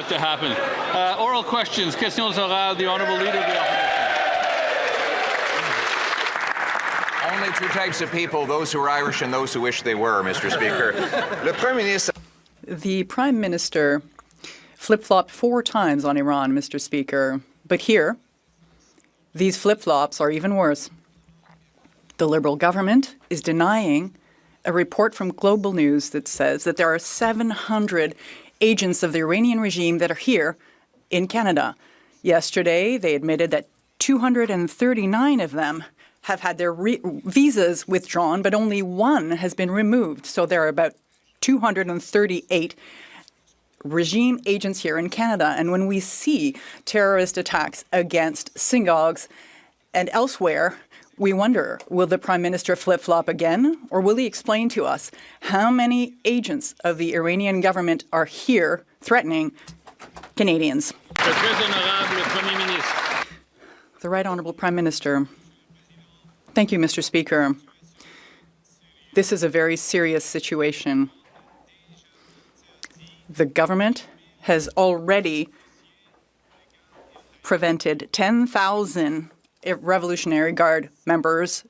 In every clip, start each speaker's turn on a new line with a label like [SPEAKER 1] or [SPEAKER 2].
[SPEAKER 1] that to happen. Oral questions. Questions orales. The Honourable Leader of the Opposition.
[SPEAKER 2] Only two types of people, those who are Irish and those who wish they were, Mr. Speaker.
[SPEAKER 3] The Prime Minister flip-flopped 4 times on Iran, Mr. Speaker. But here, these flip-flops are even worse. The Liberal government is denying a report from Global News that says that there are 700 agents of the Iranian regime that are here in Canada. Yesterday, they admitted that 239 of them have had their visas withdrawn, but only 1 has been removed. So there are about 238 regime agents here in Canada. And when we see terrorist attacks against synagogues and elsewhere, we wonder, will the Prime Minister flip-flop again, or will he explain to us how many agents of the Iranian government are here threatening Canadians? The Right Honourable Prime Minister. Thank you, Mr. Speaker. This is a very serious situation. The government has already prevented 10,000 Revolutionary Guard members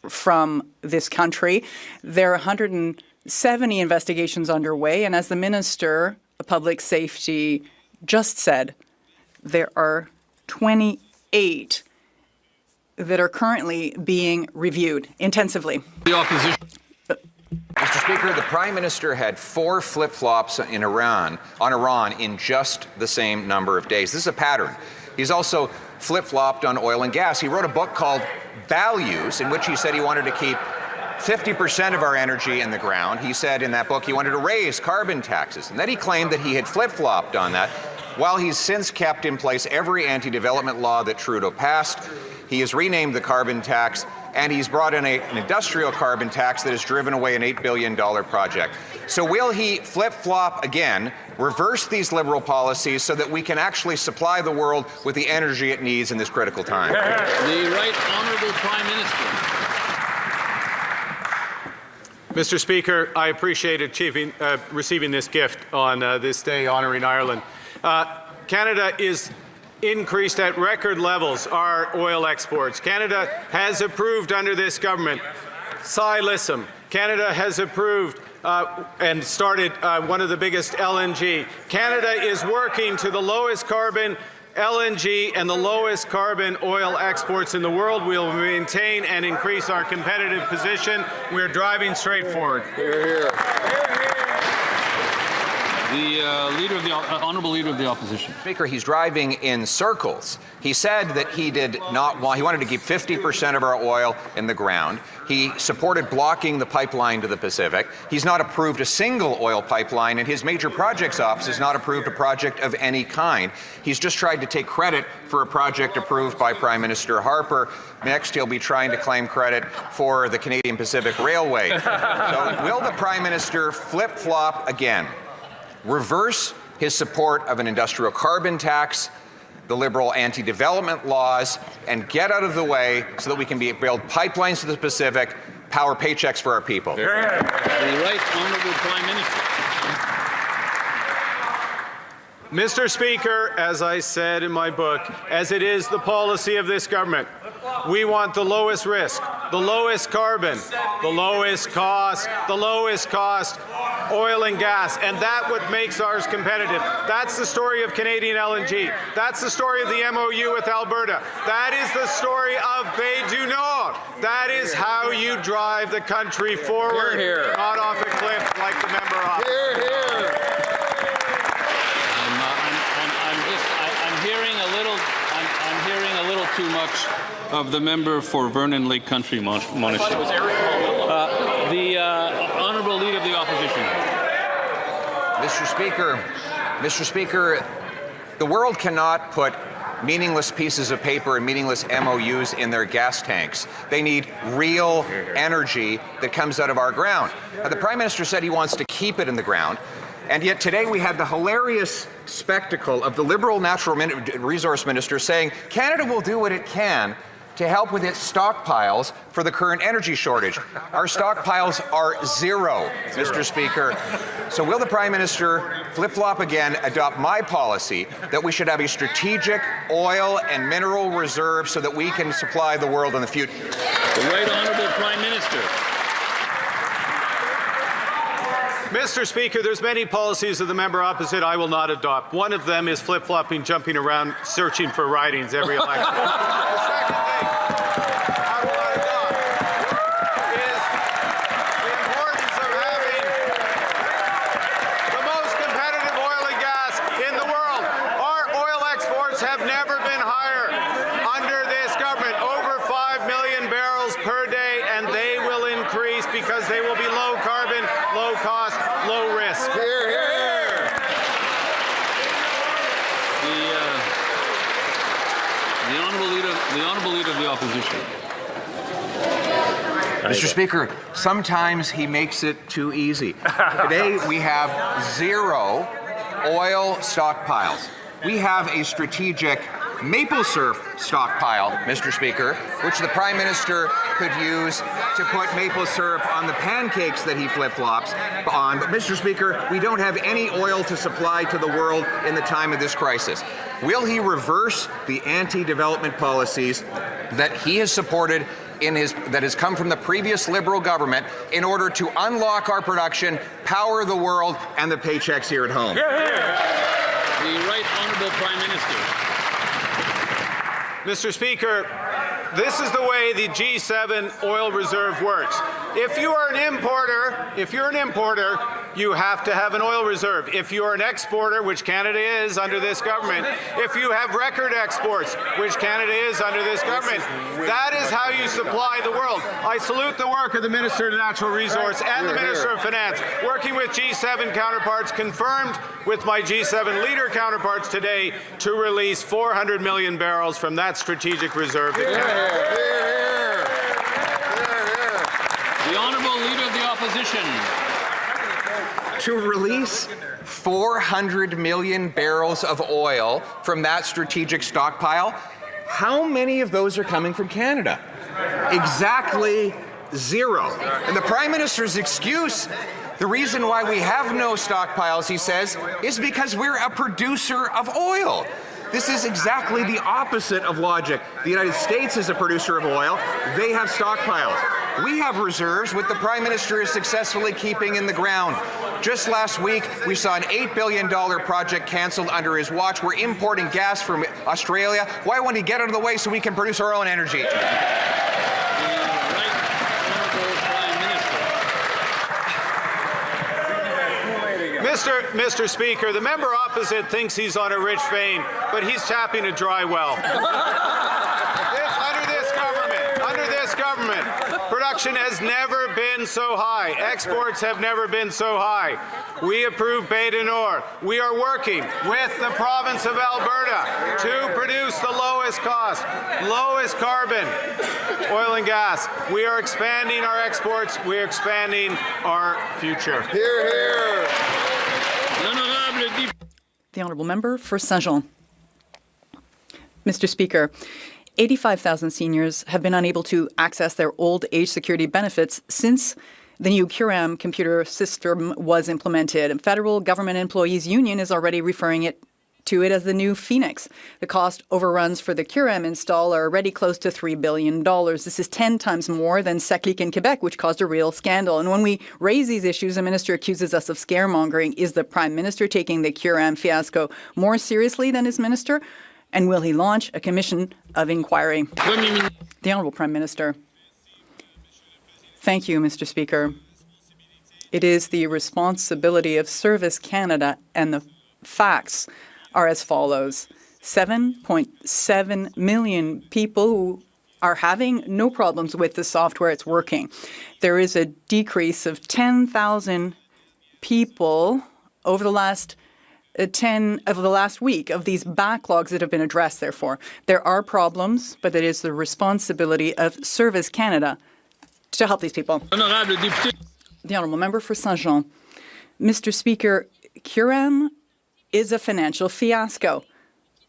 [SPEAKER 3] from this country. There are 170 investigations underway, and as the Minister of Public Safety just said, there are 28 that are currently being reviewed intensively.
[SPEAKER 1] The Opposition.
[SPEAKER 2] Mr. Speaker, the Prime Minister had 4 flip-flops on Iran in just the same number of days. This is a pattern. He's also flip-flopped on oil and gas. He wrote a book called Values, in which he said he wanted to keep 50% of our energy in the ground. He said in that book he wanted to raise carbon taxes. And then he claimed that he had flip-flopped on that, while he's since kept in place every anti-development law that Trudeau passed. He has renamed the carbon tax, and he's brought in an industrial carbon tax that has driven away an $8 billion project. So will he flip-flop again, reverse these Liberal policies so that we can actually supply the world with the energy it needs in this critical time?
[SPEAKER 1] The Right Honourable Prime Minister.
[SPEAKER 4] Mr. Speaker, I appreciate receiving this gift on this day honoring Ireland. Canada is increased at record levels our oil exports. Canada has approved under this government Silicim. Canada has approved and started one of the biggest LNG. Canada is working to the lowest carbon LNG and the lowest carbon oil exports in the world. We will maintain and increase our competitive position. We are driving straight forward.
[SPEAKER 1] Hear, hear. The Honourable Leader of the Opposition.
[SPEAKER 2] Speaker, he's driving in circles. He said that he did not want, he wanted to keep 50% of our oil in the ground. He supported blocking the pipeline to the Pacific. He's not approved a single oil pipeline, and his major projects office has not approved a project of any kind. He's just tried to take credit for a project approved by Prime Minister Harper. Next, he'll be trying to claim credit for the Canadian Pacific Railway. So will the Prime Minister flip-flop again? Reverse his support of an industrial carbon tax, the Liberal anti-development laws, and get out of the way so that we can build pipelines to the Pacific, power paychecks for our people.
[SPEAKER 1] The Right Honourable Prime Minister.
[SPEAKER 4] Mr. Speaker, as I said in my book, as it is the policy of this government, we want the lowest risk, the lowest carbon, the lowest cost oil and gas, and that's what makes ours competitive. That's the story of Canadian LNG. That's the story of the MOU with Alberta. That is the story of Bay du Nord. That is how you drive the country forward, not off a cliff like the member opposite.
[SPEAKER 1] I'm hearing a little too much of the member for Vernon Lake Country, Monash. The Honourable Leader of the Opposition.
[SPEAKER 2] Mr. Speaker, the world cannot put meaningless pieces of paper and meaningless MOUs in their gas tanks. They need real energy that comes out of our ground. Now, the Prime Minister said he wants to keep it in the ground, and yet today we had the hilarious spectacle of the Liberal Natural Resource Minister saying Canada will do what it can to help with its stockpiles for the current energy shortage. Our stockpiles are zero, Mr. Speaker. So will the Prime Minister flip-flop again, adopt my policy that we should have a strategic oil and mineral reserve so that we can supply the world in the future?
[SPEAKER 1] The Right Honourable Prime Minister.
[SPEAKER 4] Mr. Speaker, there's many policies of the member opposite I will not adopt. One of them is flip-flopping, jumping around, searching for ridings every election. The second thing I will not adopt is the importance of having the most competitive oil and gas in the world. Our oil exports have never been higher under this government, over 5 million barrels per day, and they will increase because they will be low carbon, low cost, low risk.
[SPEAKER 5] Hear, hear.
[SPEAKER 1] The honourable leader of the opposition.
[SPEAKER 2] Mr. Speaker, sometimes he makes it too easy. Today we have zero oil stockpiles. We have a strategic maple syrup stockpile, Mr. Speaker, which the Prime Minister could use to put maple syrup on the pancakes that he flip-flops on. But, Mr. Speaker, we don't have any oil to supply to the world in the time of this crisis. Will he reverse the anti-development policies that he has supported that has come from the previous Liberal government in order to unlock our production, power the world, and the paychecks here at home?
[SPEAKER 1] The Right Honourable Prime Minister.
[SPEAKER 4] Mr. Speaker, this is the way the G7 oil reserve works. If you're an importer, you have to have an oil reserve. If you're an exporter, which Canada is under this government, if you have record exports, which Canada is under this government, that is how you supply the world. I salute the work of the Minister of Natural Resource and the Minister of Finance, working with G7 counterparts, confirmed with my G7 leader counterparts today to release 400 million barrels from that strategic reserve that Canada.
[SPEAKER 1] The Honourable Leader of the Opposition.
[SPEAKER 2] To release 400 million barrels of oil from that strategic stockpile, how many of those are coming from Canada? Exactly zero. And the Prime Minister's excuse, the reason why we have no stockpiles, he says, is because we're a producer of oil. This is exactly the opposite of logic. The United States is a producer of oil. They have stockpiles. We have reserves, which the Prime Minister is successfully keeping in the ground. Just last week, we saw an $8 billion project canceled under his watch. We're importing gas from Australia. Why won't he get out of the way so we can produce our own energy?
[SPEAKER 4] Mr. Speaker, the member opposite thinks he's on a rich vein, but he's tapping a dry well. Under this government, production has never been so high. Exports have never been so high. We approve Bay du Nord. We are working with the province of Alberta to produce the lowest cost, lowest carbon oil and gas. We are expanding our exports. We are expanding our future.
[SPEAKER 5] Hear, hear.
[SPEAKER 3] The Honourable Member for Saint-Jean. Mr. Speaker, 85,000 seniors have been unable to access their old age security benefits since the new QRAM computer system was implemented. Federal Government Employees Union is already referring to it as the new Phoenix. The cost overruns for the QRAM install are already close to $3 billion. This is 10 times more than SECLIC in Quebec, which caused a real scandal. And when we raise these issues, the minister accuses us of scaremongering. Is the Prime Minister taking the QRAM fiasco more seriously than his minister? And will he launch a commission of inquiry? The Honourable Prime Minister. Thank you, Mr. Speaker. It is the responsibility of Service Canada, and the facts are as follows. 7.7 million people who are having no problems with the software. It's working. There is a decrease of 10,000 people over the last week of these backlogs that have been addressed, therefore. There are problems, but it is the responsibility of Service Canada to help these people. The Honourable Member for Saint-Jean. Mr. Speaker, QRAM is a financial fiasco,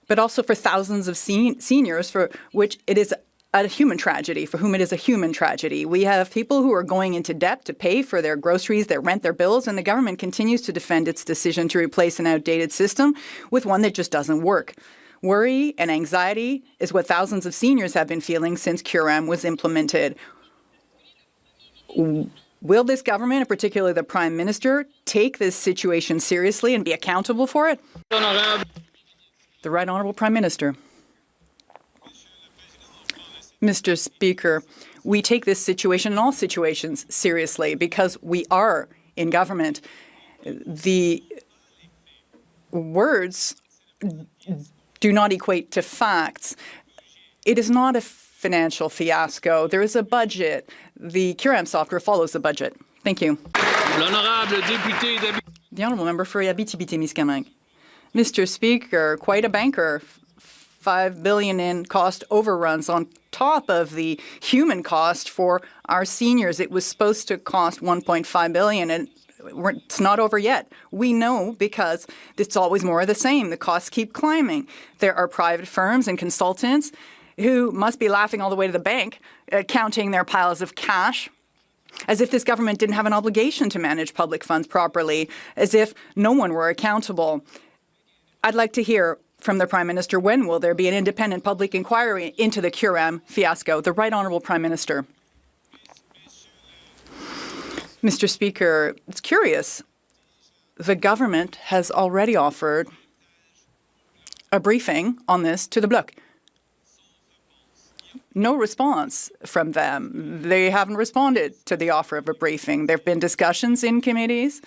[SPEAKER 3] but also for thousands of seniors for which it is a human tragedy, for whom it is a human tragedy. We have people who are going into debt to pay for their groceries, their rent, their bills, and the government continues to defend its decision to replace an outdated system with one that just doesn't work. Worry and anxiety is what thousands of seniors have been feeling since CURAM was implemented. Will this government, and particularly the Prime Minister, take this situation seriously and be accountable for it? The Right Honourable Prime Minister. Mr. Speaker, we take this situation and all situations seriously because we are in government. The words do not equate to facts. It is not a financial fiasco. There is a budget. The CURAM software follows the budget. Thank you. The Honourable Member for Abitibi-Témiscamingue. Mr. Speaker, quite a banker. $5 billion in cost overruns on top of the human cost for our seniors. It was supposed to cost $1.5 billion, and it's not over yet. We know because it's always more of the same. The costs keep climbing. There are private firms and consultants who must be laughing all the way to the bank, counting their piles of cash, as if this government didn't have an obligation to manage public funds properly, as if no one were accountable. I'd like to hear from the Prime Minister, when will there be an independent public inquiry into the CURAM fiasco? The Right Honourable Prime Minister. Mr. Speaker, it's curious. The government has already offered a briefing on this to the Bloc. No response from them. They haven't responded to the offer of a briefing. There have been discussions in committees.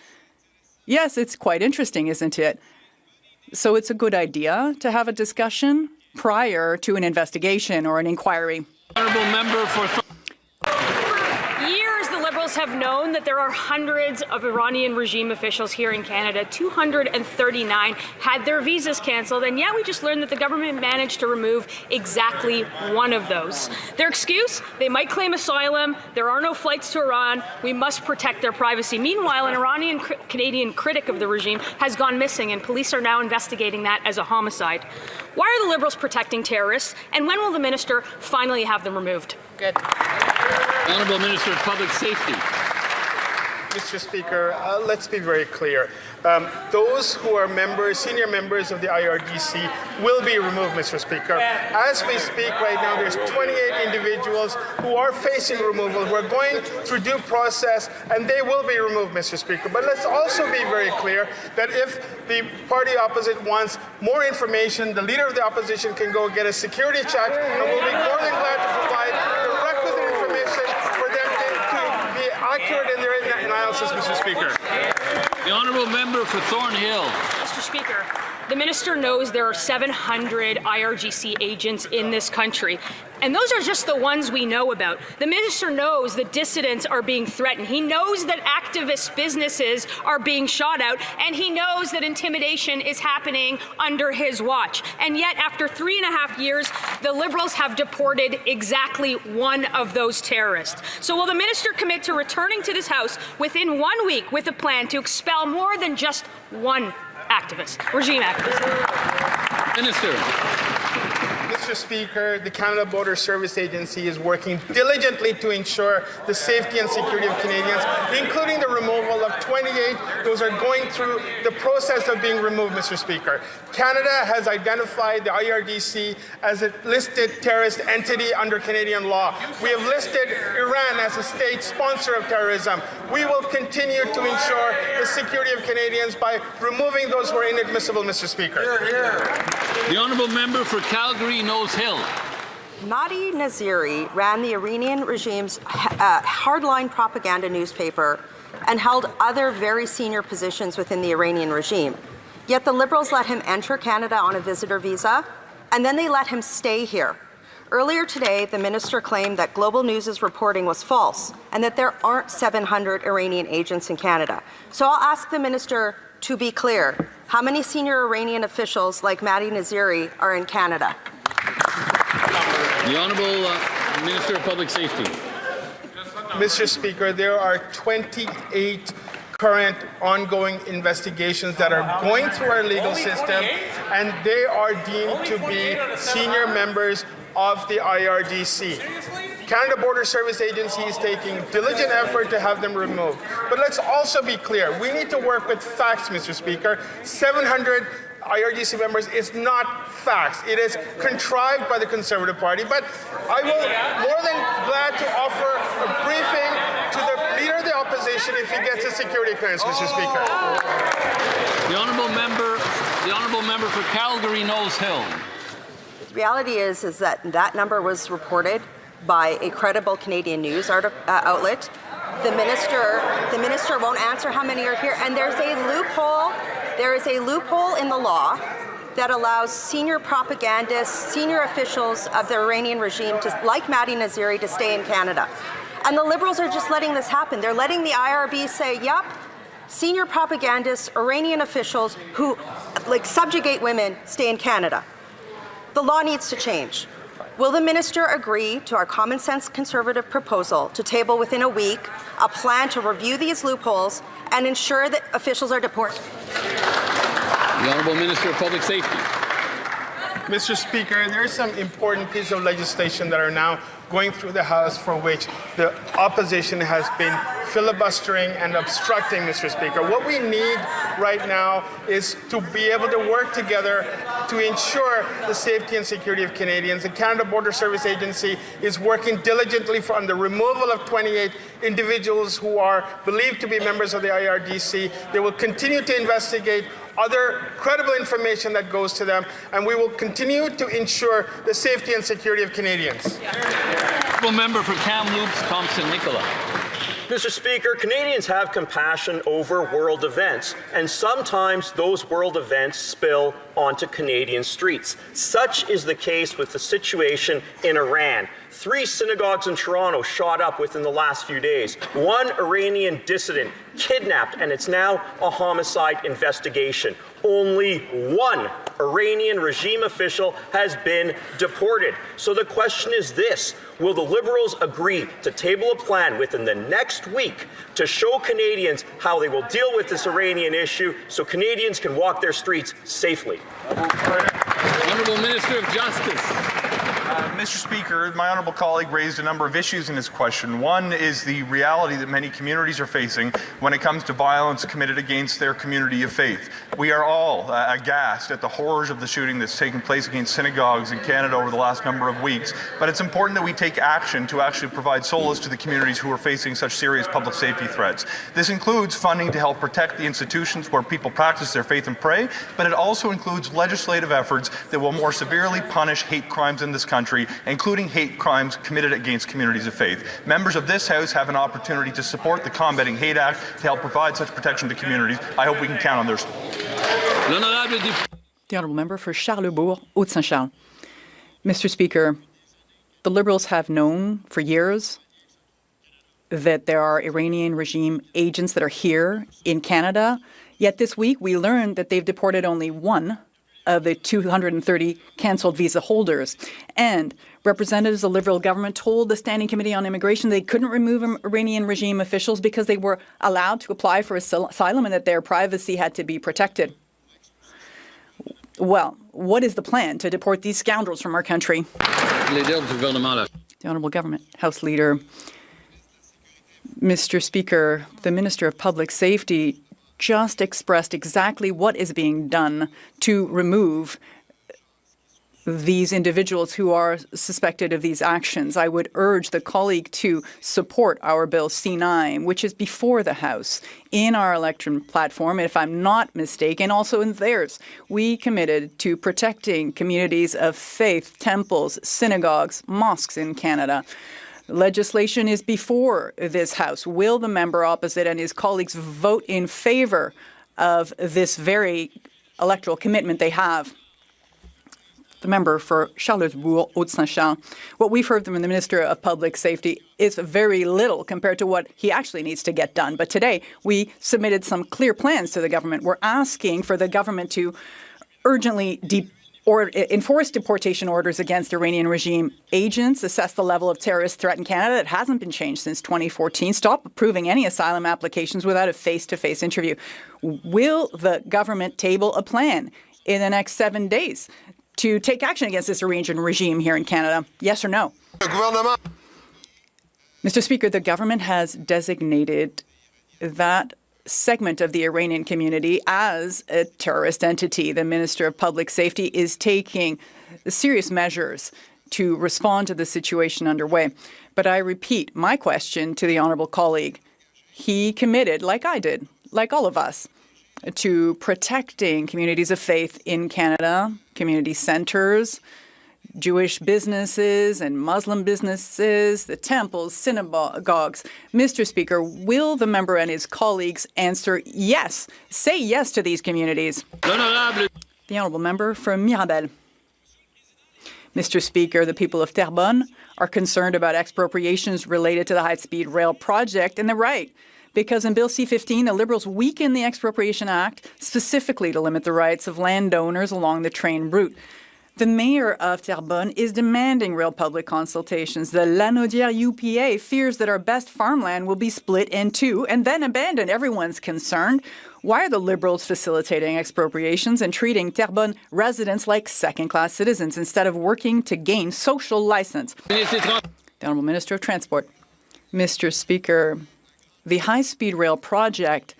[SPEAKER 3] Yes, it's quite interesting, isn't it? So it's a good idea to have a discussion prior to an investigation or an inquiry.
[SPEAKER 1] Honourable member for
[SPEAKER 6] years, the Liberals have known that there are hundreds of Iranian regime officials here in Canada. 239 had their visas cancelled, and yet we just learned that the government managed to remove exactly one of those. Their excuse? They might claim asylum. There are no flights to Iran. We must protect their privacy. Meanwhile, an Iranian-Canadian critic of the regime has gone missing, and police are now investigating that as a homicide. Why are the Liberals protecting terrorists, and when will the minister finally have them removed? Good.
[SPEAKER 1] Honourable Minister of Public Safety.
[SPEAKER 7] Mr. Speaker, let's be very clear. Those who are senior members of the IRGC will be removed, Mr. Speaker. As we speak right now, there's 28 individuals who are facing removal. We're going through due process, and they will be removed, Mr. Speaker. But let's also be very clear that if the party opposite wants more information, the leader of the opposition can go get a security check, and we'll be more than glad to provide the requisite information for them to be accurate in their analysis, Mr. Speaker.
[SPEAKER 1] The Honourable Member for Thornhill.
[SPEAKER 6] Mr. Speaker, the minister knows there are 700 IRGC agents in this country, and those are just the ones we know about. The minister knows that dissidents are being threatened. He knows that activist businesses are being shot out, and he knows that intimidation is happening under his watch. And yet, after 3.5 years, the Liberals have deported exactly one of those terrorists. So will the minister commit to returning to this House within 1 week with a plan to expel more than just one regime activist?
[SPEAKER 1] Minister.
[SPEAKER 7] Mr. Speaker, the Canada Border Service Agency is working diligently to ensure the safety and security of Canadians, including the removal of 28. Those are going through the process of being removed, Mr. Speaker. Canada has identified the IRGC as a listed terrorist entity under Canadian law. We have listed Iran as a state sponsor of terrorism. We will continue to ensure the security of Canadians by removing those who are inadmissible, Mr. Speaker.
[SPEAKER 1] The Honourable Member for Calgary Nose Hill.
[SPEAKER 8] Mahdi Naziri ran the Iranian regime's hardline propaganda newspaper and held other very senior positions within the Iranian regime. Yet the Liberals let him enter Canada on a visitor visa, and then they let him stay here. Earlier today, the minister claimed that Global News' reporting was false and that there aren't 700 Iranian agents in Canada. So I'll ask the minister to be clear. How many senior Iranian officials like Mahdi Naziri are in Canada?
[SPEAKER 1] The Honourable Minister of Public Safety.
[SPEAKER 7] Mr. Speaker, there are 28 current ongoing investigations that are going through our legal system, and they are deemed to be senior members of the IRGC. Canada Border Service Agency is taking diligent effort to have them removed. But let's also be clear. We need to work with facts, Mr. Speaker. 700 IRGC members is not facts. It is contrived by the Conservative Party. But I will more than glad to offer a briefing to the Leader of the Opposition if he gets a security clearance, Mr. Speaker.
[SPEAKER 1] The honourable member for Calgary Knowles Hill.
[SPEAKER 8] The reality is that number was reported by a credible Canadian news outlet. The minister won't answer how many are here, and there's a loophole. There is a loophole in the law that allows senior propagandists, senior officials of the Iranian regime, like Maddie Naziri, to stay in Canada. And the Liberals are just letting this happen. They're letting the IRB say, yep, senior propagandists, Iranian officials who subjugate women stay in Canada. The law needs to change. Will the minister agree to our common sense Conservative proposal to table within a week a plan to review these loopholes and ensure that officials are deported?
[SPEAKER 1] The Honourable Minister of Public Safety.
[SPEAKER 7] Mr. Speaker, there are some important pieces of legislation that are now going through the House for which the opposition has been filibustering and obstructing, Mr. Speaker. What we need right now is to be able to work together to ensure the safety and security of Canadians. The Canada Border Service Agency is working diligently on the removal of 28 individuals who are believed to be members of the IRGC. They will continue to investigate other credible information that goes to them, and we will continue to ensure the safety and security of Canadians.
[SPEAKER 1] Member for Kamloops, Thompson Nicola.
[SPEAKER 9] Mr. Speaker, Canadians have compassion over world events, and sometimes those world events spill onto Canadian streets. Such is the case with the situation in Iran. 3 synagogues in Toronto shot up within the last few days. 1 Iranian dissident kidnapped, and it's now a homicide investigation. Only 1 Iranian regime official has been deported. So the question is this: will the Liberals agree to table a plan within the next week to show Canadians how they will deal with this Iranian issue so Canadians can walk their streets safely?
[SPEAKER 1] Honourable Minister of Justice.
[SPEAKER 10] Mr. Speaker, my honourable colleague raised a number of issues in his question. One is the reality that many communities are facing when it comes to violence committed against their community of faith. We are all aghast at the horrors of the shooting that's taken place against synagogues in Canada over the last number of weeks, but it's important that we take action to actually provide solace to the communities who are facing such serious public safety threats. This includes funding to help protect the institutions where people practice their faith and pray, but it also includes legislative efforts that will more severely punish hate crimes in this country, including hate crimes committed against communities of faith. Members of this House have an opportunity to support the Combating Hate Act to help provide such protection to communities. I hope we can count on theirs.
[SPEAKER 3] The Honourable Member for Charlebourg, Haute-Saint-Charles. Mr. Speaker, the Liberals have known for years that there are Iranian regime agents that are here in Canada, yet this week we learned that they've deported only 1 of the 230 cancelled visa holders. And representatives of the Liberal government told the Standing Committee on Immigration they couldn't remove Iranian regime officials because they were allowed to apply for asylum and that their privacy had to be protected. Well, what is the plan to deport these scoundrels from our country? The Honourable Government House Leader. Mr. Speaker, the Minister of Public Safety just expressed exactly what is being done to remove these individuals who are suspected of these actions. I would urge the colleague to support our Bill C9, which is before the House in our election platform. If I'm not mistaken, also in theirs, we committed to protecting communities of faith, temples, synagogues, mosques in Canada. Legislation is before this House. Will the member opposite and his colleagues vote in favour of this very electoral commitment they have? The member for Charlebourg, Haute-Saint-Charles. What we've heard from the Minister of Public Safety is very little compared to what he actually needs to get done. But today we submitted some clear plans to the government. We're asking for the government to urgently enforce deportation orders against Iranian regime agents, assess the level of terrorist threat in Canada. It hasn't been changed since 2014. Stop approving any asylum applications without a face-to-face interview. Will the government table a plan in the next 7 days to take action against this Iranian regime here in Canada? Yes or no? Mr. Speaker, the government has designated that segment of the Iranian community as a terrorist entity. The Minister of Public Safety is taking serious measures to respond to the situation underway. But I repeat my question to the honourable colleague. He committed, like I did, like all of us, to protecting communities of faith in Canada, community centres, Jewish businesses and Muslim businesses, the temples, synagogues. Mr. Speaker, will the member and his colleagues answer yes, say yes to these communities? The honourable member from Mirabel. Mr. Speaker, the people of Terrebonne are concerned about expropriations related to the high-speed rail project, and they're right. Because in Bill C-15, the Liberals weakened the Expropriation Act specifically to limit the rights of landowners along the train route. The mayor of Terrebonne is demanding real public consultations. The Lanaudière UPA fears that our best farmland will be split in two and then abandoned. Everyone's concerned. Why are the Liberals facilitating expropriations and treating Terrebonne residents like second-class citizens instead of working to gain social license? The Honourable Minister of Transport. Mr. Speaker, the high-speed rail project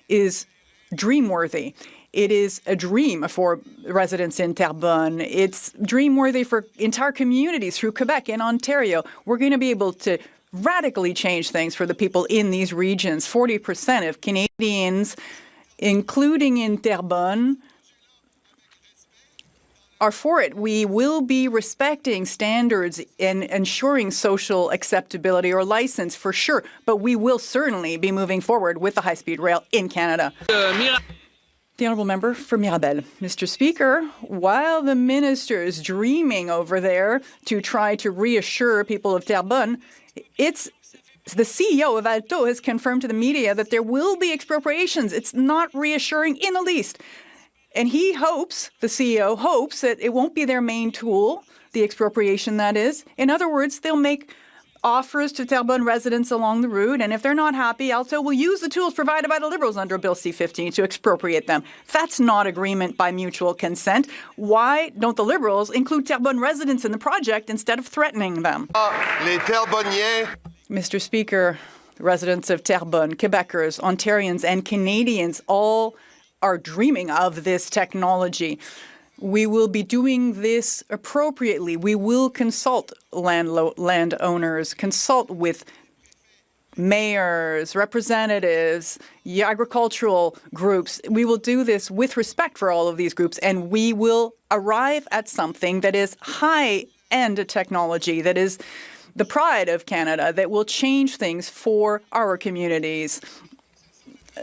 [SPEAKER 3] is dream-worthy. It is a dream for residents in Terrebonne. It's dream-worthy for entire communities through Quebec and Ontario. We're going to be able to radically change things for the people in these regions. 40% of Canadians, including in Terrebonne, are for it. We will be respecting standards and ensuring social acceptability or license for sure, but we will certainly be moving forward with the high-speed rail in Canada. The honourable member for Mirabel. Mr. Speaker, while the minister is dreaming over there to try to reassure people of Terrebonne, it's the CEO of Alto has confirmed to the media that there will be expropriations. It's not reassuring in the least. And he hopes, the CEO hopes, that it won't be their main tool, the expropriation that is. In other words, they'll make offers to Terrebonne residents along the route, and if they're not happy, Alto will use the tools provided by the Liberals under Bill C-15 to expropriate them. That's not agreement by mutual consent. Why don't the Liberals include Terrebonne residents in the project instead of threatening them? Mr. Speaker, the residents of Terrebonne, Quebecers, Ontarians, and Canadians all are dreaming of this technology. We will be doing this appropriately. We will consult landowners, consult with mayors, representatives, agricultural groups. We will do this with respect for all of these groups, and we will arrive at something that is high-end technology, that is the pride of Canada, that will change things for our communities.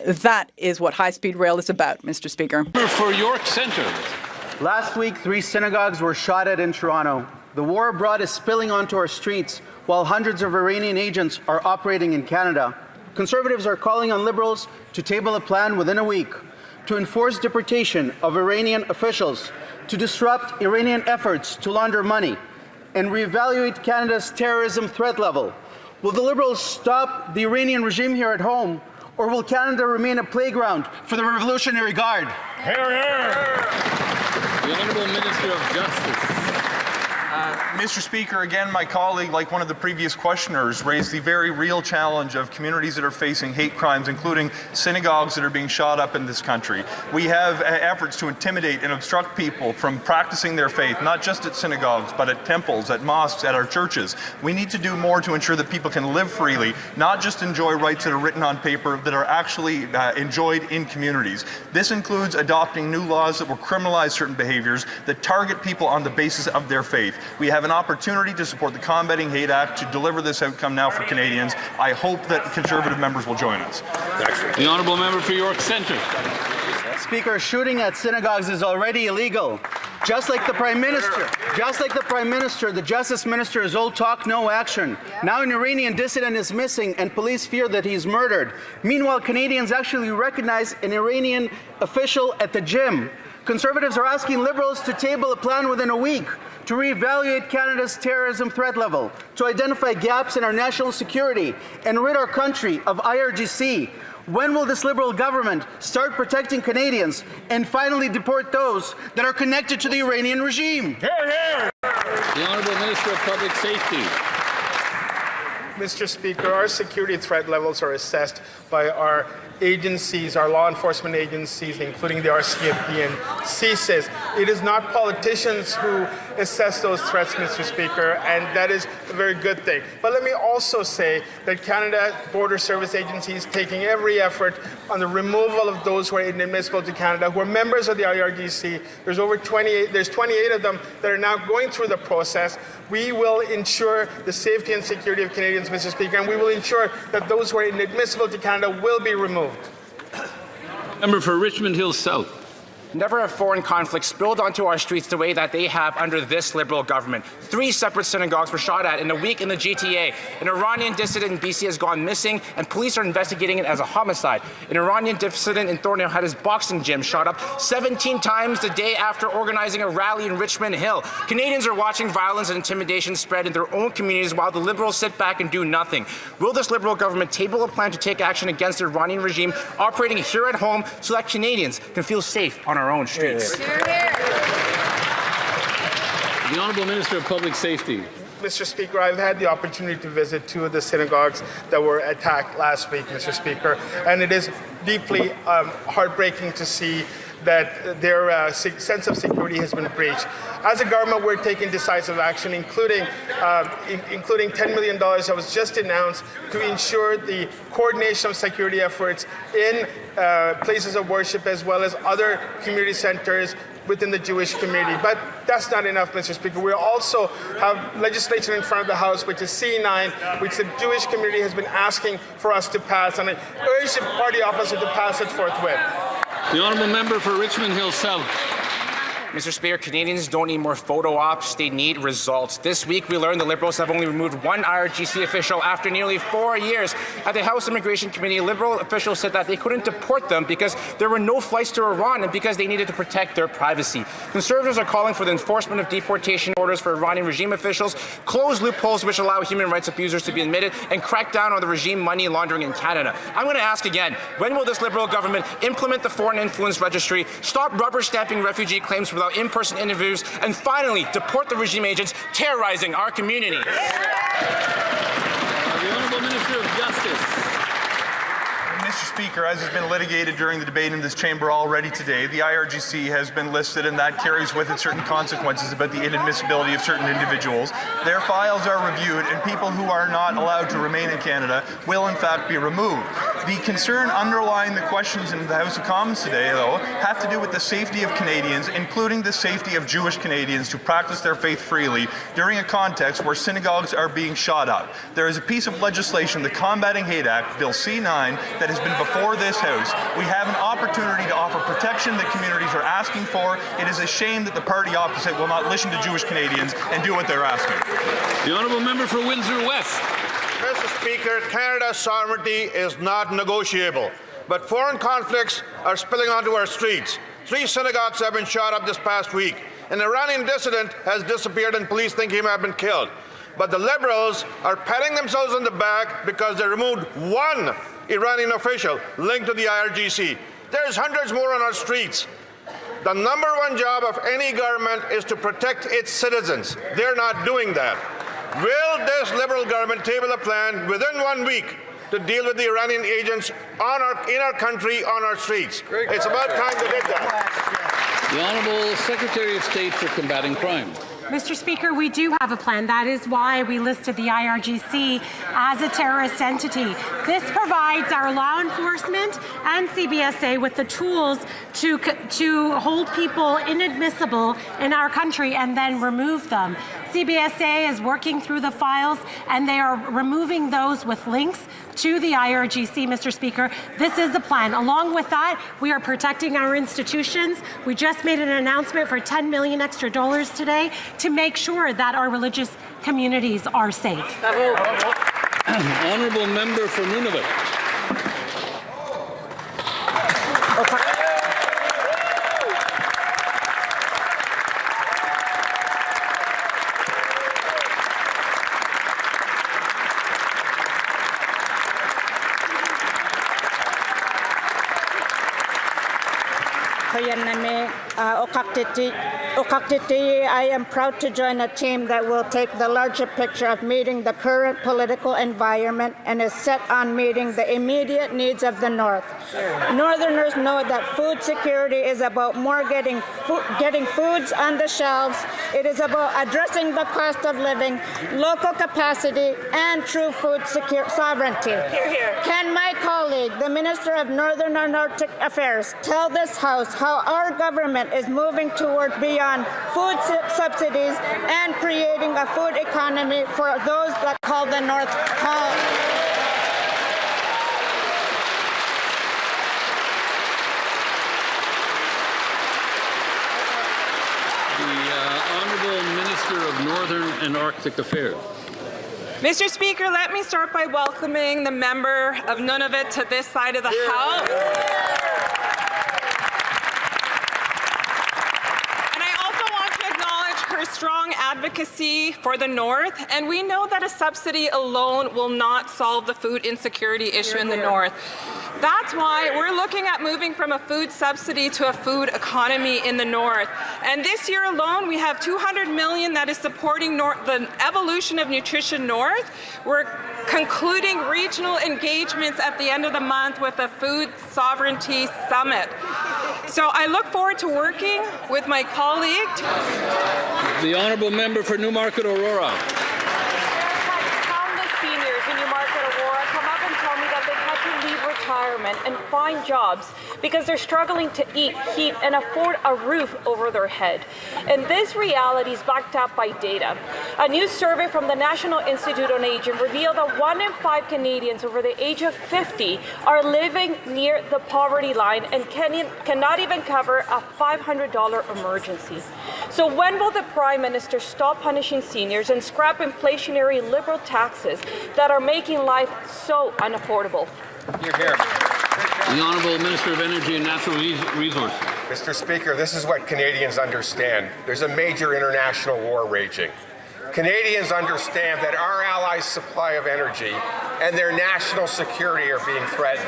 [SPEAKER 3] That is what high-speed rail is about, Mr. Speaker.
[SPEAKER 1] For York Centre.
[SPEAKER 11] Last week, 3 synagogues were shot at in Toronto. The war abroad is spilling onto our streets, while hundreds of Iranian agents are operating in Canada. Conservatives are calling on Liberals to table a plan within a week to enforce deportation of Iranian officials, to disrupt Iranian efforts to launder money, and reevaluate Canada's terrorism threat level. Will the Liberals stop the Iranian regime here at home, or will Canada remain a playground for the Revolutionary Guard?
[SPEAKER 5] Hear, hear.
[SPEAKER 1] The Honourable Minister of Justice.
[SPEAKER 10] Mr. Speaker, again, my colleague, like one of the previous questioners, raised the very real challenge of communities that are facing hate crimes, including synagogues that are being shot up in this country. We have efforts to intimidate and obstruct people from practicing their faith, not just at synagogues, but at temples, at mosques, at our churches. We need to do more to ensure that people can live freely, not just enjoy rights that are written on paper, that are actually enjoyed in communities. This includes adopting new laws that will criminalize certain behaviors that target people on the basis of their faith. We have an opportunity to support the Combating Hate Act to deliver this outcome now for Canadians. I hope that Conservative members will join us.
[SPEAKER 1] The Honourable Member for York Centre.
[SPEAKER 11] Speaker, shooting at synagogues is already illegal. Just like the Prime Minister, the Justice Minister is all talk, no action. Now an Iranian dissident is missing and police fear that he's murdered. Meanwhile, Canadians actually recognize an Iranian official at the gym. Conservatives are asking Liberals to table a plan within a week to reevaluate Canada's terrorism threat level, to identify gaps in our national security, and rid our country of IRGC. When will this Liberal government start protecting Canadians and finally deport those that are connected to the Iranian regime?
[SPEAKER 5] Hear, hear.
[SPEAKER 1] The Honourable Minister of Public Safety.
[SPEAKER 7] Mr. Speaker, our security threat levels are assessed by our agencies, our law enforcement agencies, including the RCMP and CSIS. It is not politicians who assess those threats, Mr. Speaker, and that is a very good thing. But let me also say that Canada Border Service Agency is taking every effort on the removal of those who are inadmissible to Canada, who are members of the IRGC. There's 28 of them that are now going through the process. We will ensure the safety and security of Canadians, Mr. Speaker, and we will ensure that those who are inadmissible to Canada will be removed.
[SPEAKER 1] Member for Richmond Hill South.
[SPEAKER 12] Never have foreign conflicts spilled onto our streets the way that they have under this Liberal government. 3 separate synagogues were shot at in a week in the GTA. An Iranian dissident in BC has gone missing, and police are investigating it as a homicide. An Iranian dissident in Thornhill had his boxing gym shot up 17 times the day after organizing a rally in Richmond Hill. Canadians are watching violence and intimidation spread in their own communities while the Liberals sit back and do nothing. Will this Liberal government table a plan to take action against the Iranian regime operating here at home so that Canadians can feel safe on our own streets?
[SPEAKER 1] The Honourable Minister of Public Safety.
[SPEAKER 7] Mr. Speaker, I've had the opportunity to visit 2 of the synagogues that were attacked last week, Mr. Speaker, and it is deeply heartbreaking to see that their sense of security has been breached. As a government, we're taking decisive action, including $10 million that was just announced to ensure the coordination of security efforts in places of worship as well as other community centers within the Jewish community. But that's not enough, Mr. Speaker. We also have legislation in front of the House, which is C9, which the Jewish community has been asking for us to pass, and I urge the party opposite to pass it forthwith.
[SPEAKER 1] The Honourable Member for Richmond Hill South.
[SPEAKER 12] Mr. Speaker, Canadians don't need more photo ops, they need results. This week we learned the Liberals have only removed 1 IRGC official after nearly 4 years. At the House Immigration Committee, Liberal officials said that they couldn't deport them because there were no flights to Iran and because they needed to protect their privacy. Conservatives are calling for the enforcement of deportation orders for Iranian regime officials, close loopholes which allow human rights abusers to be admitted, and crack down on the regime money laundering in Canada. I'm going to ask again, when will this Liberal government implement the Foreign Influence Registry, stop rubber stamping refugee claims without in-person interviews, and finally deport the regime agents terrorizing our community?
[SPEAKER 1] The Honourable Minister of Justice.
[SPEAKER 10] Mr. Speaker, as has been litigated during the debate in this chamber already today, the IRGC has been listed, and that carries with it certain consequences about the inadmissibility of certain individuals. Their files are reviewed, and people who are not allowed to remain in Canada will in fact be removed. The concern underlying the questions in the House of Commons today, though, have to do with the safety of Canadians, including the safety of Jewish Canadians to practice their faith freely during a context where synagogues are being shot up. There is a piece of legislation, the Combating Hate Act, Bill C9, that has been before this House. We have an opportunity to offer protection that communities are asking for. It is a shame that the party opposite will not listen to Jewish Canadians and do what they're asking.
[SPEAKER 1] The Honourable Member for Windsor West.
[SPEAKER 5] Mr. Speaker, Canada's sovereignty is not negotiable, but foreign conflicts are spilling onto our streets. 3 synagogues have been shot up this past week. An Iranian dissident has disappeared and police think he may have been killed. But the Liberals are patting themselves on the back because they removed 1 Iranian official linked to the IRGC. There's hundreds more on our streets. The number 1 job of any government is to protect its citizens. They're not doing that. Will this Liberal government table a plan within 1 week to deal with the Iranian agents in our country, on our streets? It's about time they did that.
[SPEAKER 1] The Honourable Secretary of State for Combating Crime.
[SPEAKER 13] Mr. Speaker, we do have a plan. That is why we listed the IRGC as a terrorist entity. This provides our law enforcement and CBSA with the tools to hold people inadmissible in our country and then remove them. CBSA is working through the files, and they are removing those with links to the IRGC, Mr. Speaker. This is the plan. Along with that, we are protecting our institutions. We just made an announcement for $10 million extra today to make sure that our religious communities are safe.
[SPEAKER 1] Honourable Member for Nunavut.
[SPEAKER 14] Okaktiti, I am proud to join a team that will take the larger picture of meeting the current political environment and is set on meeting the immediate needs of the North. Northerners know that food security is about more getting foods on the shelves. It is about addressing the cost of living, local capacity, and true food sovereignty.
[SPEAKER 15] Hear, hear.
[SPEAKER 14] Can my colleague, the Minister of Northern and Arctic Affairs, tell this House how our government is moving toward beyond food subsidies and creating a food economy for those that call the North home?
[SPEAKER 1] The Honourable Minister of Northern and Arctic Affairs.
[SPEAKER 15] Mr. Speaker, let me start by welcoming the member of Nunavut to this side of the House. And I also want to acknowledge her strong advocacy for the North, and we know that a subsidy alone will not solve the food insecurity issue in the North. That's why we're looking at moving from a food subsidy to a food economy in the North. And this year alone, we have $200 million that is supporting the evolution of Nutrition North. We're concluding regional engagements at the end of the month with a Food Sovereignty Summit. So I look forward to working with my colleague.
[SPEAKER 1] The Honourable Member for Newmarket Aurora.
[SPEAKER 16] Countless seniors in Newmarket Aurora come up and tell me that they've had to leave retirement and find jobs because they're struggling to eat, heat, and afford a roof over their head. And this reality is backed up by data. A new survey from the National Institute on Aging revealed that 1 in 5 Canadians over the age of 50 are living near the poverty line and cannot even cover a $500 emergency. So when will the Prime Minister stop punishing seniors and scrap inflationary Liberal taxes that are making life so unaffordable?
[SPEAKER 17] Hear, hear.
[SPEAKER 1] The Honourable Minister of Energy and Natural Resources.
[SPEAKER 17] Mr. Speaker, this is what Canadians understand. There's a major international war raging. Canadians understand that our allies' supply of energy and their national security are being threatened.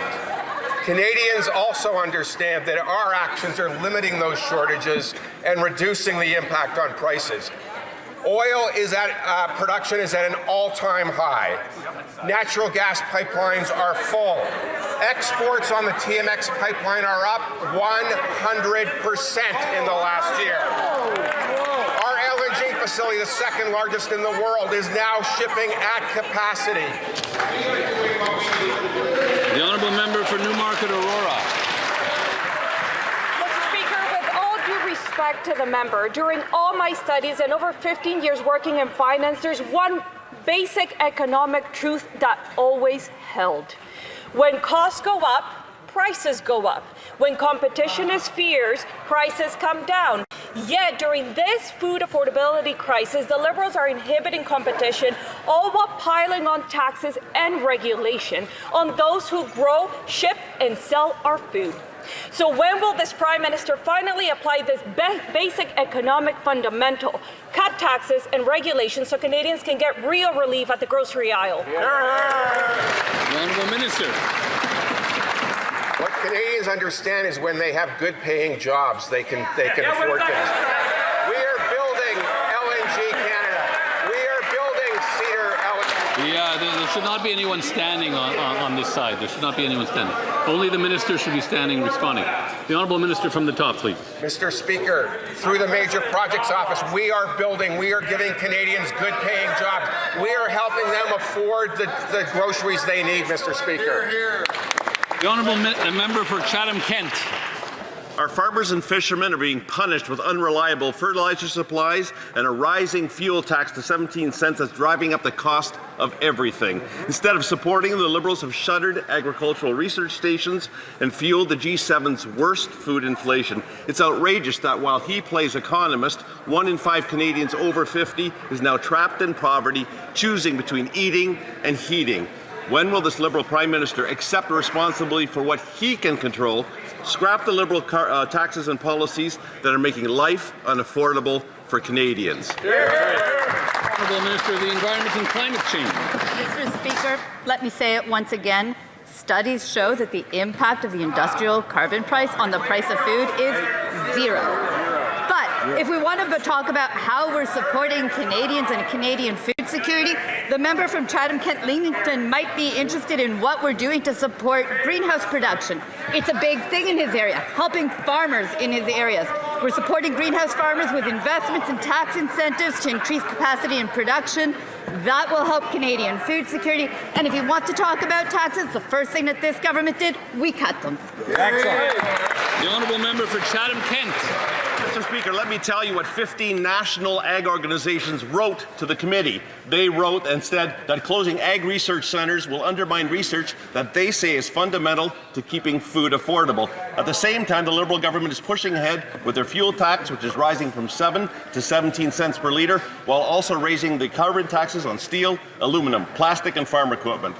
[SPEAKER 17] Canadians also understand that our actions are limiting those shortages and reducing the impact on prices. Oil production is at an all-time high. Natural gas pipelines are full. Exports on the TMX pipeline are up 100% in the last year. Our LNG facility, the second largest in the world, is now shipping at capacity.
[SPEAKER 1] The Honourable Member for Newmarket Aurora.
[SPEAKER 16] Respect to the member, during all my studies and over 15 years working in finance, there's one basic economic truth that always held. When costs go up, prices go up. When competition is fierce, prices come down. Yet during this food affordability crisis, the Liberals are inhibiting competition, all while piling on taxes and regulation on those who grow, ship, and sell our food. So when will this Prime Minister finally apply this basic economic fundamental, cut taxes and regulations so Canadians can get real relief at the grocery aisle?
[SPEAKER 1] The Honourable Minister.
[SPEAKER 17] What Canadians understand is when they have good-paying jobs, they can afford things. We are building LNG Canada. We are building Cedar LNG.
[SPEAKER 1] Yeah, there should not be anyone standing on this side. There should not be anyone standing. Only the Minister should be standing responding. The Honourable Minister from the top, please.
[SPEAKER 17] Mr. Speaker, through the Major Projects Office, we are giving Canadians good-paying jobs. We are helping them afford the groceries they need, Mr. Speaker.
[SPEAKER 1] The Honourable Member for Chatham-Kent.
[SPEAKER 18] Our farmers and fishermen are being punished with unreliable fertilizer supplies and a rising fuel tax to 17 cents that's driving up the cost of everything. Instead of supporting, the Liberals have shuttered agricultural research stations and fueled the G7's worst food inflation. It's outrageous that while he plays economist, 1 in 5 Canadians over 50 is now trapped in poverty, choosing between eating and heating. When will this Liberal Prime Minister accept responsibility for what he can control, scrap the Liberal taxes and policies that are making life unaffordable for Canadians?
[SPEAKER 1] Honourable Minister of the Environment and Climate Change.
[SPEAKER 19] Mr. Speaker, let me say it once again. Studies show that the impact of the industrial carbon price on the price of food is zero. If we want to talk about how we're supporting Canadians and Canadian food security, the member from Chatham-Kent-Leamington might be interested in what we're doing to support greenhouse production. It's a big thing in his area, helping farmers in his areas. We're supporting greenhouse farmers with investments and tax incentives to increase capacity and production. That will help Canadian food security. And if you want to talk about taxes, the first thing that this government did, we cut them.
[SPEAKER 1] Excellent. The honourable member for Chatham-Kent.
[SPEAKER 18] Mr. Speaker, let me tell you what 15 national ag organizations wrote to the committee. They wrote and said that closing ag research centres will undermine research that they say is fundamental to keeping food affordable. At the same time, the Liberal government is pushing ahead with their fuel tax, which is rising from 7 to 17 cents per litre, while also raising the carbon taxes on steel, aluminum, plastic and farm equipment.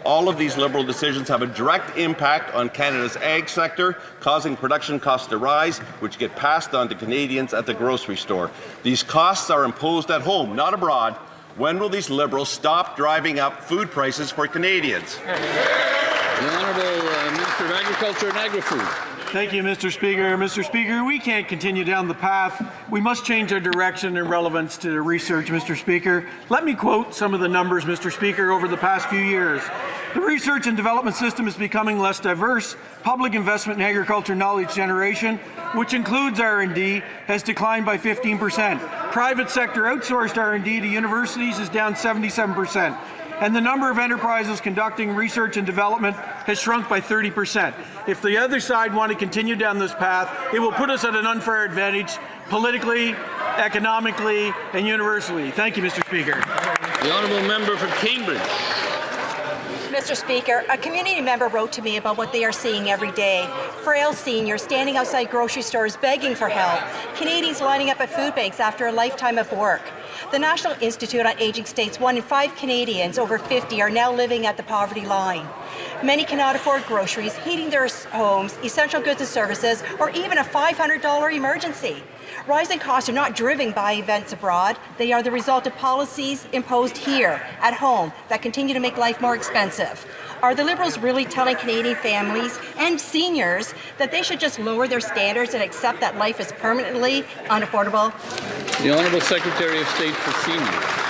[SPEAKER 18] All of these Liberal decisions have a direct impact on Canada's ag sector, causing production costs to rise, which get passed on to Canadians at the grocery store. These costs are imposed at home, not abroad. When will these Liberals stop driving up food prices for Canadians?
[SPEAKER 1] The Honourable Minister of Agriculture and Agri-Food.
[SPEAKER 20] Thank you, Mr. Speaker. Mr. Speaker, we can't continue down the path. We must change our direction and relevance to research, Mr. Speaker. Let me quote some of the numbers, Mr. Speaker, over the past few years. The research and development system is becoming less diverse. Public investment in agriculture knowledge generation, which includes R&D, has declined by 15%. Private sector outsourced R&D to universities is down 77%. And the number of enterprises conducting research and development has shrunk by 30%. If the other side want to continue down this path, it will put us at an unfair advantage politically, economically, and universally. Thank you, Mr. Speaker.
[SPEAKER 1] The honourable member for Cambridge.
[SPEAKER 21] Mr. Speaker, a community member wrote to me about what they are seeing every day. Frail seniors standing outside grocery stores begging for help. Canadians lining up at food banks after a lifetime of work. The National Institute on Aging states 1 in 5 Canadians over 50 are now living at the poverty line. Many cannot afford groceries, heating their homes, essential goods and services, or even a $500 emergency. Rising costs are not driven by events abroad. They are the result of policies imposed here, at home, that continue to make life more expensive. Are the Liberals really telling Canadian families and seniors that they should just lower their standards and accept that life is permanently unaffordable?
[SPEAKER 1] The Honourable Secretary of State for Seniors.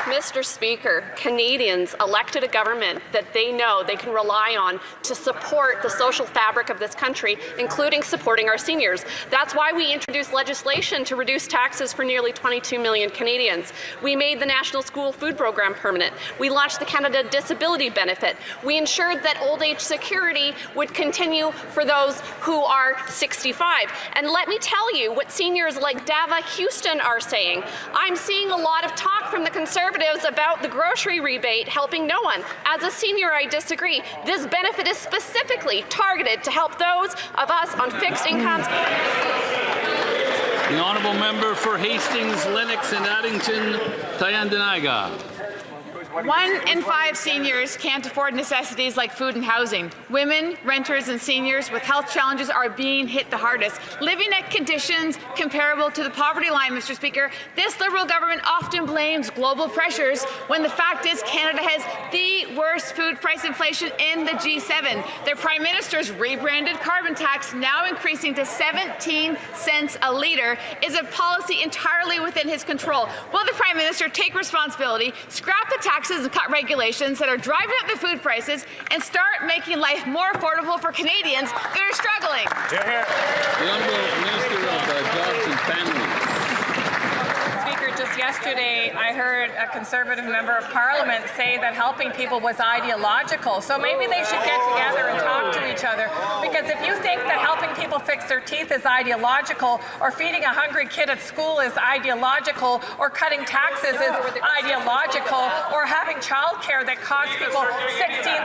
[SPEAKER 22] Mr. Speaker, Canadians elected a government that they know they can rely on to support the social fabric of this country, including supporting our seniors. That's why we introduced legislation to reduce taxes for nearly 22 million Canadians. We made the National School Food Program permanent. We launched the Canada Disability Benefit. We ensured that old age security would continue for those who are 65. And let me tell you what seniors like Dava Houston are saying. I'm seeing a lot of talk from the Conservatives about the grocery rebate helping no one. As a senior, I disagree. This benefit is specifically targeted to help those of us on fixed incomes.
[SPEAKER 1] The honourable member for Hastings, Lennox and Addington, Tyendinaga.
[SPEAKER 23] 1 in 5 seniors can't afford necessities like food and housing. Women, renters and seniors with health challenges are being hit the hardest, living at conditions comparable to the poverty line, Mr. Speaker. This Liberal government often blames global pressures when the fact is Canada has the worst food price inflation in the G7. Their Prime Minister's rebranded carbon tax, now increasing to 17 cents a litre, is a policy entirely within his control. Will the Prime Minister take responsibility, scrap the tax and cut regulations that are driving up the food prices and start making life more affordable for Canadians that are struggling?
[SPEAKER 1] The Honourable Minister of Jobs and Families.
[SPEAKER 15] Speaker, just yesterday I heard a Conservative member of Parliament say that helping people was ideological. So maybe they should get together and talk to each other. Because if you think that helping people fix their teeth is ideological, or feeding a hungry kid at school is ideological, or cutting taxes is ideological, or having childcare that costs people $16,000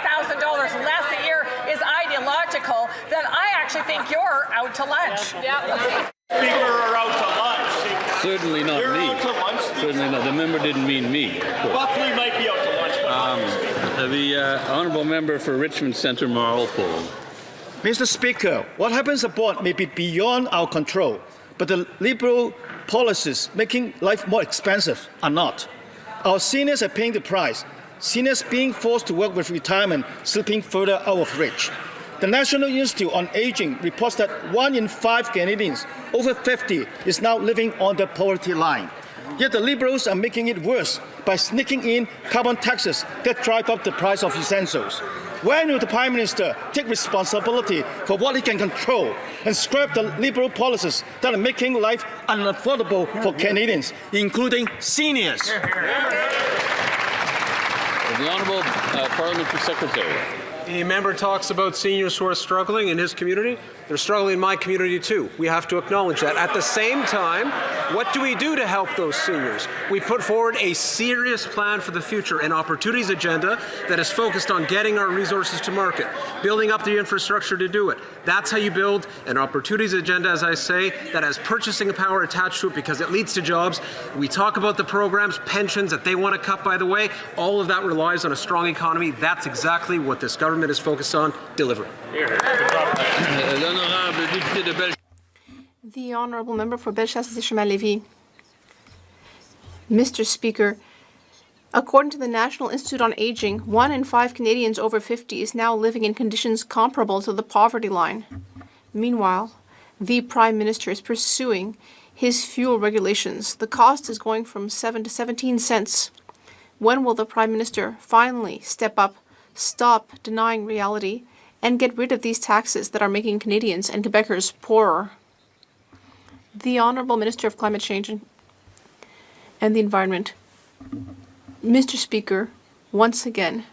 [SPEAKER 15] less a year is ideological, then I actually think you're out to lunch.
[SPEAKER 24] Speaker are out to lunch.
[SPEAKER 1] Certainly not
[SPEAKER 24] You're
[SPEAKER 1] me.
[SPEAKER 24] out to lunch.
[SPEAKER 1] Certainly not. The member didn't mean me.
[SPEAKER 24] Buckley might be out to lunch, but
[SPEAKER 1] the honourable member for Richmond Centre, Marlpole.
[SPEAKER 25] Mr. Speaker, what happens abroad may be beyond our control, but the Liberal policies making life more expensive are not. Our seniors are paying the price. Seniors being forced to work with retirement slipping further out of reach. The National Institute on Aging reports that 1 in 5 Canadians over 50 is now living on the poverty line. Yet the Liberals are making it worse by sneaking in carbon taxes that drive up the price of essentials. When will the Prime Minister take responsibility for what he can control and scrap the Liberal policies that are making life unaffordable for Canadians, including seniors?
[SPEAKER 1] The Honourable Parliamentary Secretary.
[SPEAKER 2] The member talks about seniors who are struggling in his community. They're struggling in my community too. We have to acknowledge that. At the same time, what do we do to help those seniors? We put forward a serious plan for the future, an opportunities agenda that is focused on getting our resources to market, building up the infrastructure to do it. That's how you build an opportunities agenda, as I say, that has purchasing power attached to it because it leads to jobs. We talk about the programs, pensions that they want to cut, by the way. All of that relies on a strong economy. That's exactly what this government is focused on delivering.
[SPEAKER 4] The Honourable Member for Bellechasse-Chemin-Lévis. Mr. Speaker, according to the National Institute on Aging, 1 in 5 Canadians over 50 is now living in conditions comparable to the poverty line. Meanwhile, the Prime Minister is pursuing his fuel regulations. The cost is going from 7 to 17 cents. When will the Prime Minister finally step up, stop denying reality, and get rid of these taxes that are making Canadians and Quebecers poorer? The Honourable Minister of Climate Change and the Environment. Mr. Speaker, once again,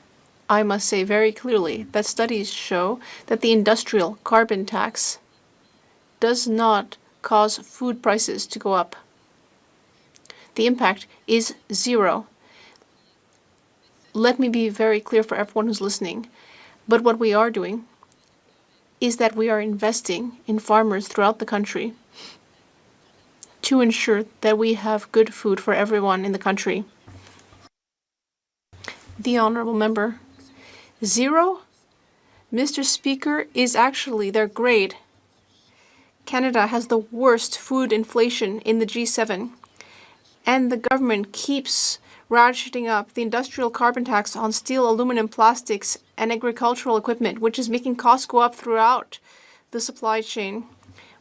[SPEAKER 4] I must say very clearly that studies show that the industrial carbon tax does not cause food prices to go up. The impact is zero. Let me be very clear for everyone who's listening. But what we are doing is that we are investing in farmers throughout the country to ensure that we have good food for everyone in the country. The Honourable Member. Zero? Mr. Speaker, is actually their grade. Canada has the worst food inflation in the G7, and the government keeps ratcheting up the industrial carbon tax on steel, aluminum, plastics, and agricultural equipment, which is making costs go up throughout the supply chain.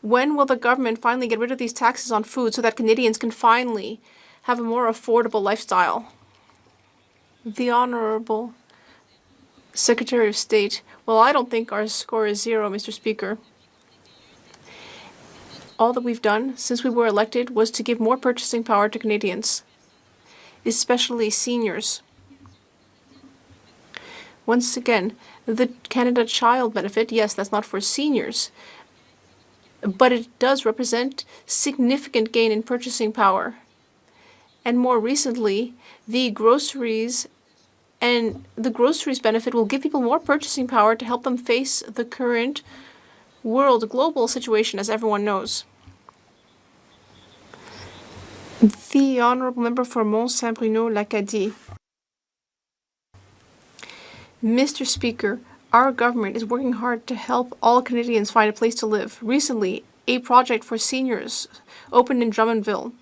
[SPEAKER 4] When will the government finally get rid of these taxes on food so that Canadians can finally have a more affordable lifestyle? The Honourable Secretary of State. Well, I don't think our score is zero, Mr. Speaker. All that we've done since we were elected was to give more purchasing power to Canadians, especially seniors. Once again, the Canada Child Benefit, yes, that's not for seniors, but it does represent significant gain in purchasing power. And more recently, the groceries benefit will give people more purchasing power to help them face the current global situation, as everyone knows. The Honourable Member for Mont-Saint-Bruno-L'Acadie. Mr. Speaker, our government is working hard to help all Canadians find a place to live. Recently, a project for seniors opened in Drummondville.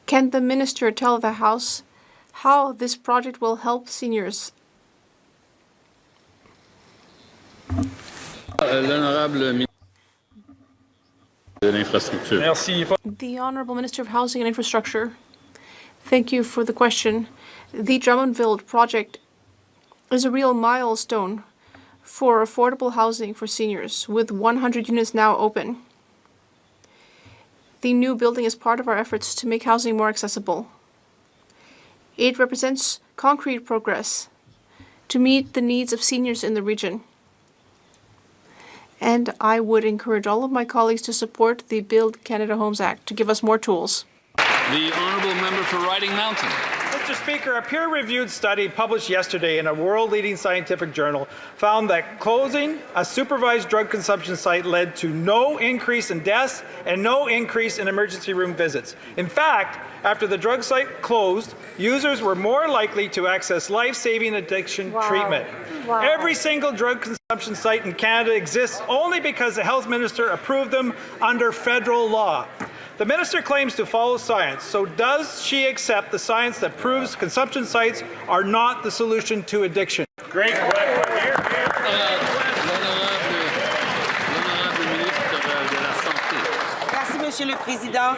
[SPEAKER 4] Can the Minister tell the House how this project will help seniors? The Honourable Minister of Housing and Infrastructure. Thank you for the question. The Drummondville project is a real milestone for affordable housing for seniors, with 100 units now open. The new building is part of our efforts to make housing more accessible. It represents concrete progress to meet the needs of seniors in the region. And I would encourage all of my colleagues to support the Build Canada Homes Act to give us more tools.
[SPEAKER 1] The Honourable Member for Riding Mountain.
[SPEAKER 20] Mr. Speaker, a peer-reviewed study published yesterday in a world-leading scientific journal found that closing a supervised drug consumption site led to no increase in deaths and no increase in emergency room visits. In fact, after the drug site closed, users were more likely to access life-saving addiction treatment.
[SPEAKER 14] Wow.
[SPEAKER 20] Every single drug consumption site in Canada exists only because the health minister approved them under federal law. The minister claims to follow science, so does she accept the science that proves consumption sites are not the solution to addiction?
[SPEAKER 2] Great question.
[SPEAKER 3] Monsieur le Président.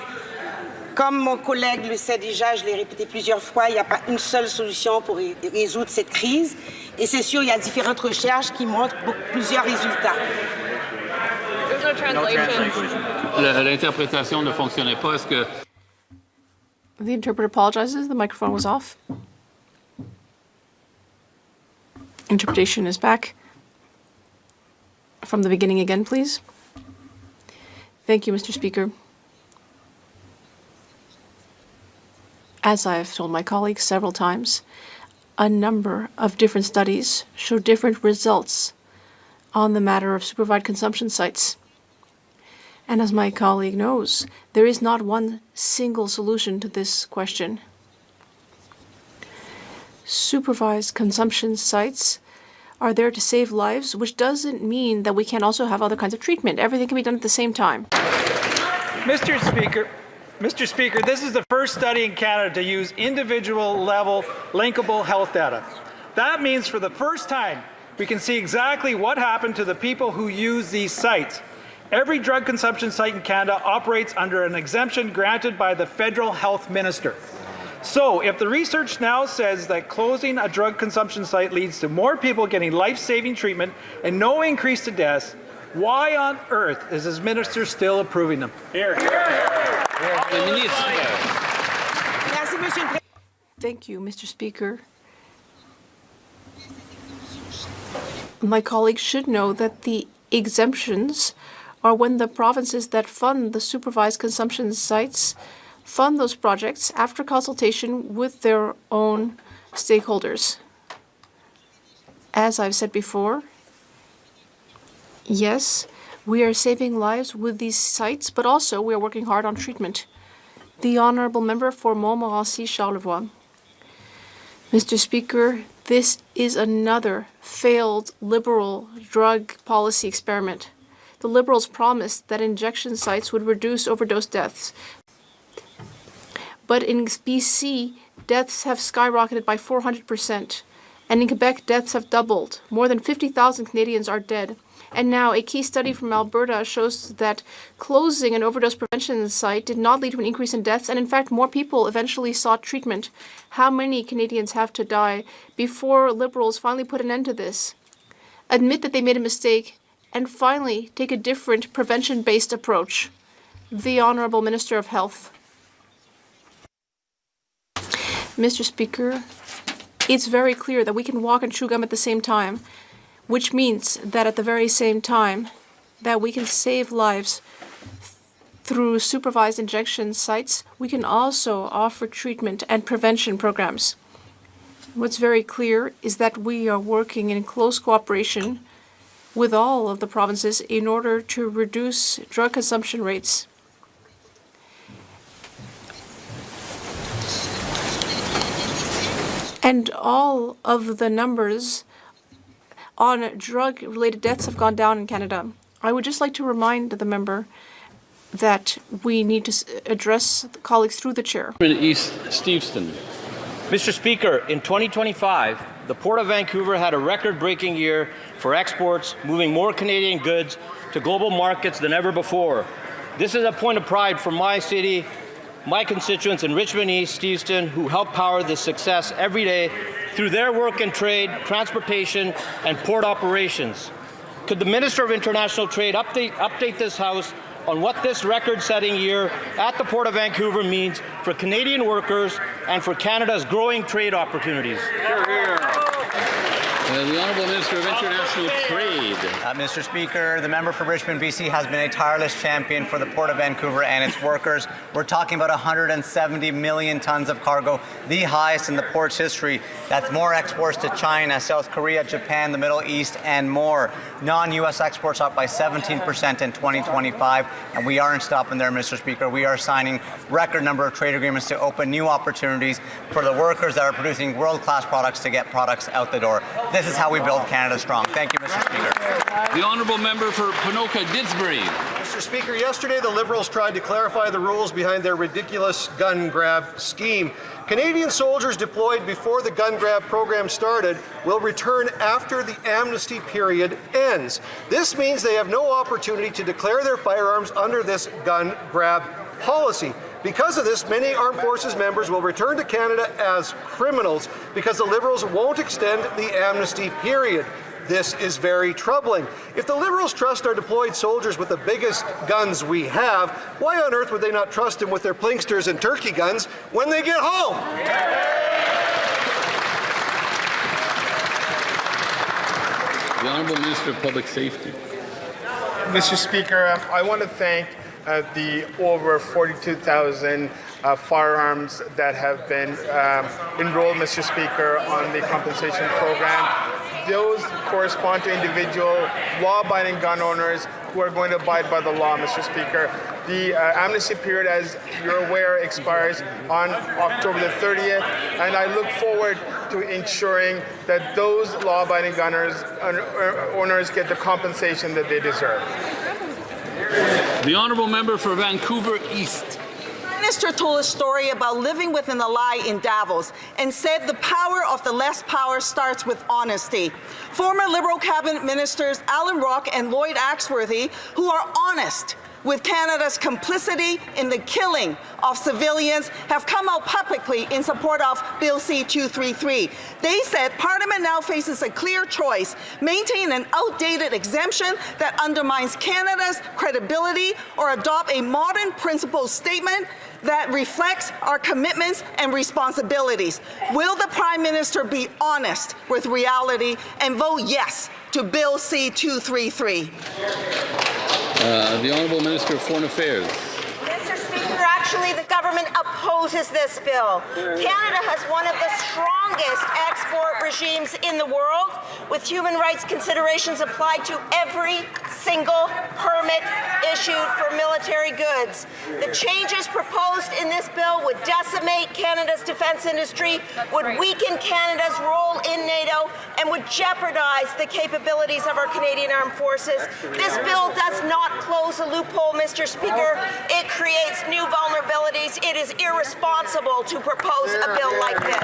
[SPEAKER 3] Comme mon collègue le sait déjà, je l'ai répété plusieurs fois, il n'y a pas une seule solution pour résoudre cette crise. Et c'est sûr, il y a différentes recherches qui montrent plusieurs résultats.
[SPEAKER 1] L'interprétation ne fonctionnait pas. Est-ce que...
[SPEAKER 4] The interpreter apologizes. The microphone was off. Interpretation is back. From the beginning again, please. Thank you, Mr. Speaker. As I have told my colleagues several times, a number of different studies show different results on the matter of supervised consumption sites. And as my colleague knows, there is not one single solution to this question. Supervised consumption sites are there to save lives, which doesn't mean that we can't also have other kinds of treatment. Everything can be done at the same time.
[SPEAKER 20] Mr. Speaker, this is the first study in Canada to use individual-level linkable health data. That means for the first time, we can see exactly what happened to the people who use these sites. Every drug consumption site in Canada operates under an exemption granted by the federal health minister. So, if the research now says that closing a drug consumption site leads to more people getting life-saving treatment and no increase to deaths, why on earth is this minister still approving them? Here.
[SPEAKER 4] Thank you, Mr. Speaker. My colleagues should know that the exemptions are when the provinces that fund the supervised consumption sites fund those projects after consultation with their own stakeholders. As I've said before, yes, we are saving lives with these sites, but also we are working hard on treatment. The Honourable Member for Montmorency-Charlevoix. Mr. Speaker, this is another failed Liberal drug policy experiment. The Liberals promised that injection sites would reduce overdose deaths. But in BC, deaths have skyrocketed by 400%. And in Quebec, deaths have doubled. More than 50,000 Canadians are dead. And now a key study from Alberta shows that closing an overdose prevention site did not lead to an increase in deaths, and in fact, more people eventually sought treatment. How many Canadians have to die before Liberals finally put an end to this? Admit that they made a mistake, and finally take a different prevention-based approach. The Honourable Minister of Health. Mr. Speaker, it's very clear that we can walk and chew gum at the same time, which means that at the very same time that we can save lives through supervised injection sites, we can also offer treatment and prevention programs. What's very clear is that we are working in close cooperation with all of the provinces in order to reduce drug consumption rates. And all of the numbers on drug-related deaths have gone down in Canada. I would just like to remind the member that we need to address the colleagues through the chair.
[SPEAKER 6] East Steveston. Mr. Speaker, in 2025, the Port of Vancouver had a record-breaking year for exports, moving more Canadian goods to global markets than ever before. This is a point of pride for my city, my constituents in Richmond East, Steveston, who help power this success every day through their work in trade, transportation, and port operations. Could the Minister of International Trade update this House on what this record-setting year at the Port of Vancouver means for Canadian workers and for Canada's growing trade opportunities?
[SPEAKER 1] Hear, hear. The Honourable Minister of International Trade.
[SPEAKER 8] Mr. Speaker, the member for Richmond, BC has been a tireless champion for the Port of Vancouver and its workers. We're talking about 170 million tons of cargo, the highest in the port's history. That's more exports to China, South Korea, Japan, the Middle East, and more. Non-U.S. exports up by 17% in 2025, and we aren't stopping there, Mr. Speaker. We are signing record number of trade agreements to open new opportunities for the workers that are producing world-class products to get products out the door. This is how we build Canada strong. Thank you, Mr. Speaker.
[SPEAKER 1] The Honourable Member for Ponoka-Didsbury.
[SPEAKER 7] Mr. Speaker, yesterday the Liberals tried to clarify the rules behind their ridiculous gun grab scheme. Canadian soldiers deployed before the gun grab program started will return after the amnesty period ends. This means they have no opportunity to declare their firearms under this gun grab policy. Because of this, many Armed Forces members will return to Canada as criminals because the Liberals won't extend the amnesty period. This is very troubling. If the Liberals trust our deployed soldiers with the biggest guns we have, why on earth would they not trust them with their plinksters and turkey guns when they get home?
[SPEAKER 1] The Honourable Minister of Public Safety.
[SPEAKER 9] Mr. Speaker, I want to thank the over 42,000 firearms that have been enrolled, Mr. Speaker, on the compensation program. Those correspond to individual law-abiding gun owners who are going to abide by the law, Mr. Speaker. The amnesty period, as you're aware, expires on October the 30th, and I look forward to ensuring that those law-abiding gun owners get the compensation that they deserve.
[SPEAKER 1] The Honourable Member for Vancouver East.
[SPEAKER 10] The Minister told a story about living within a lie in Davos and said the power of the less power starts with honesty. Former Liberal cabinet ministers Alan Rock and Lloyd Axworthy, who are honest with Canada's complicity in the killing of civilians, have come out publicly in support of Bill C-233. They said Parliament now faces a clear choice: maintain an outdated exemption that undermines Canada's credibility, or adopt a modern principle statement that reflects our commitments and responsibilities. Will the Prime Minister be honest with reality and vote yes to Bill C-233?
[SPEAKER 1] The Honourable Minister of Foreign Affairs.
[SPEAKER 11] Mr. Speaker, actually the government opposes this bill. Canada has one of the strongest export regimes in the world, with human rights considerations applied to every single permit issued for military goods. The changes proposed in this bill would decimate Canada's defence industry, would weaken Canada's role in NATO, and would jeopardize the capabilities of our Canadian Armed Forces. This bill does not close a loophole, Mr. Speaker. It creates new vulnerabilities. It is irresponsible to propose a bill like this.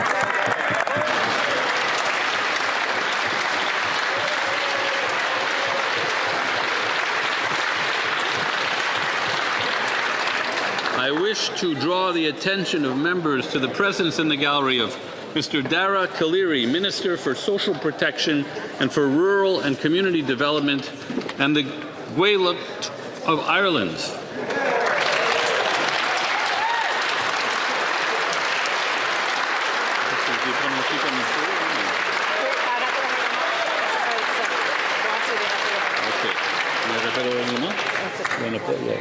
[SPEAKER 1] I wish to draw the attention of members to the presence in the gallery of Mr. Dara Kaliri, Minister for Social Protection and for Rural and Community Development, and the Gaeltacht of Ireland. Okay.